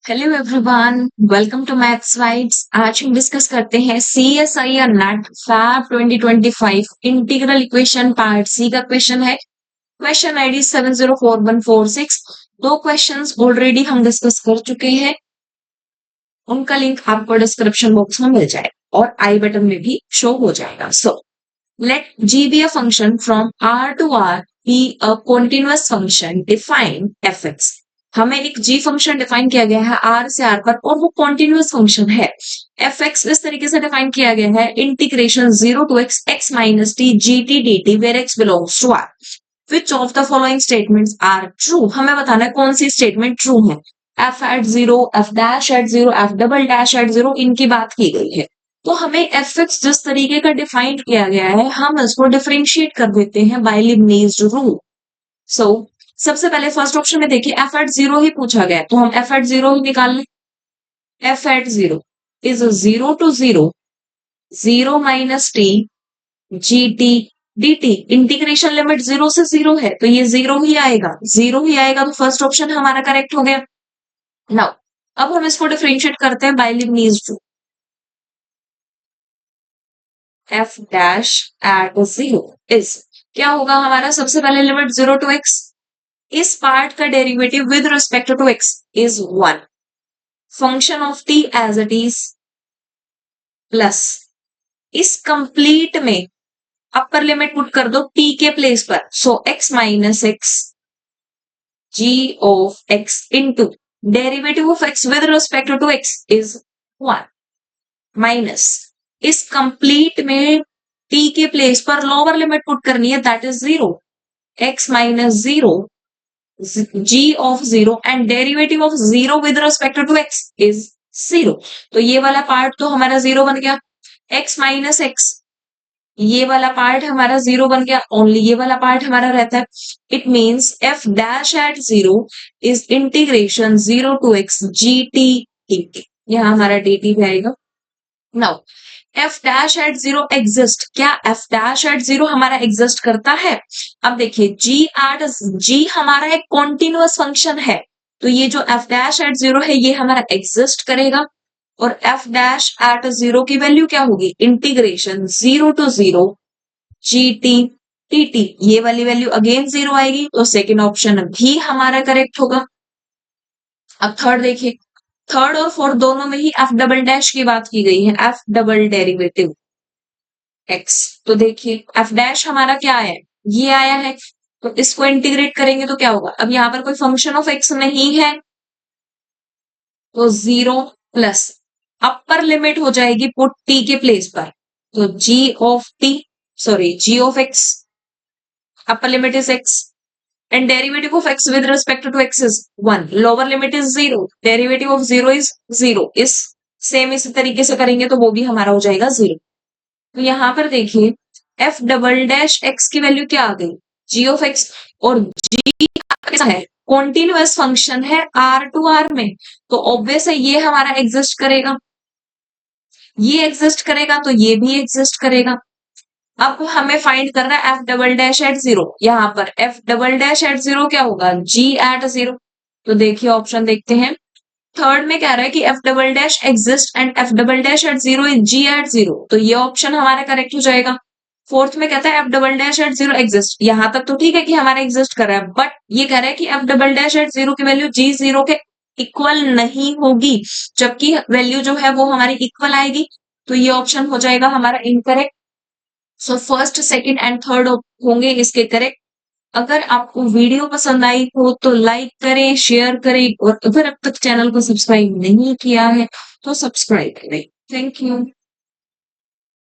Hello everyone, welcome to maths vibes. आज हम discuss करते हैं सीएसआई या NET Feb 2025 integral equation part C का क्वेश्चन है। Question ID 704146। दो क्वेश्चंस ऑलरेडी हम डिस्कस कर चुके हैं, उनका लिंक आपको डिस्क्रिप्शन बॉक्स में मिल जाएगा और आई बटन में भी शो हो जाएगा। So let G be a function from are to R be a continuous function define F x. हमें एक जी फंक्शन डिफाइन किया गया है आर से आर पर और वो कॉन्टिन्यूअस फंक्शन है। एफ एक्स इस तरीके से डिफाइन किया गया है, integration 0 to x x minus t gt dt where x belongs to r. Which of the following statements are true? हमें बताना है कौन सी स्टेटमेंट ट्रू है। f at 0, f dash at 0, f double dash at 0 इनकी बात की गई है। तो हमें एफ एक्स जिस तरीके का डिफाइन किया गया है हम इसको डिफरेंशिएट कर देते हैं बाय लीबनिज रूल। सो सबसे पहले फर्स्ट ऑप्शन में देखिए एफ एट 0 ही पूछा गया है, तो हम एफ एट 0 ही निकाल लें। F at 0 is 0 to 0 0 minus t gt dt। Integration limit 0 से 0 है तो ये 0 ही आएगा, 0 ही आएगा, तो फर्स्ट ऑप्शन हमारा करेक्ट हो गया। नाउ अब हम इसको डिफरेंशिएट करते हैं by Leibniz rule. F dash at 0 is क्या होगा हमारा, सबसे पहले लिमिट 0 to x, इस पार्ट का derivative with respect to x is 1, function of t as it is, plus इस कंप्लीट में अपर लिमिट पुट कर दो t के प्लेस पर, so x minus x g of x into derivative of x with respect to x is 1 minus इस complete में t के place पर लोअर लिमिट पुट करनी है, that is 0, x minus 0 g of 0 and derivative of 0 with respect to x is 0। तो ये वाला part तो हमारा 0 बन गया, x माइनस x ये वाला पार्ट हमारा 0 बन गया, ओनली ये वाला पार्ट हमारा रहता है। It means f dash at 0 is integration 0 to x gt dt, यहाँ हमारा dt भी आएगा। Now f dash at 0 exist, क्या f डैश एट 0 हमारा एग्जिस्ट करता है? अब देखिए g हमारा एक कॉन्टिन्यूअस फंक्शन है, तो ये जो f डैश एट 0 है ये हमारा एग्जिस्ट करेगा। और f डैश एट 0 की वैल्यू क्या होगी, इंटीग्रेशन 0 to 0 gt dt, ये वाली वैल्यू अगेन 0 आएगी, तो सेकेंड ऑप्शन भी हमारा करेक्ट होगा। अब थर्ड देखिए, थर्ड और फोर्थ दोनों में ही एफ डबल डैश की बात की गई है, एफ डबल डेरिवेटिव एक्स। तो देखिए एफ डैश हमारा क्या है, ये आया है, तो इसको इंटीग्रेट करेंगे तो क्या होगा। अब यहाँ पर कोई फंक्शन ऑफ एक्स नहीं है तो 0 प्लस अपर लिमिट हो जाएगी पुट टी के प्लेस पर, तो g of t sorry g of x, upper limit is x and derivative of x with respect to x is 1, lower limit is 0, derivative of 0 is 0, इस same इस तरीके से करेंगे तो वो भी हमारा हो जाएगा 0। तो यहाँ पर देखिए f डबल डैश x की वैल्यू क्या आ गई, g ऑफ x, और g कैसा है, कॉन्टिन्यूअस फंक्शन है r टू r में, तो ऑब्वियस है ये हमारा एग्जिस्ट करेगा, ये एग्जिस्ट करेगा तो ये भी एग्जिस्ट करेगा। अब हमें फाइंड करना है एफ डबल डैश एट 0, यहाँ पर एफ डबल डैश एट 0 क्या होगा, जी एट 0। तो देखिए ऑप्शन देखते हैं, थर्ड में कह रहा है कि f double dash exist and f double dash at 0 is g at 0, तो ये ऑप्शन हमारा करेक्ट हो जाएगा। फोर्थ में कहता है f double dash at 0 exist, यहाँ तक तो ठीक है कि हमारा एग्जिस्ट कर रहा है, बट ये कह रहा है कि एफ डबल डैश एट 0 की वैल्यू जी 0 के इक्वल नहीं होगी, जबकि वैल्यू जो है वो हमारी इक्वल आएगी, तो ये ऑप्शन हो जाएगा हमारा incorrect. So first second and third होंगे इसके करेक्ट। अगर आपको वीडियो पसंद आई हो तो लाइक करें, शेयर करें, और अगर अब तक चैनल को सब्सक्राइब नहीं किया है तो सब्सक्राइब करें। Thank you.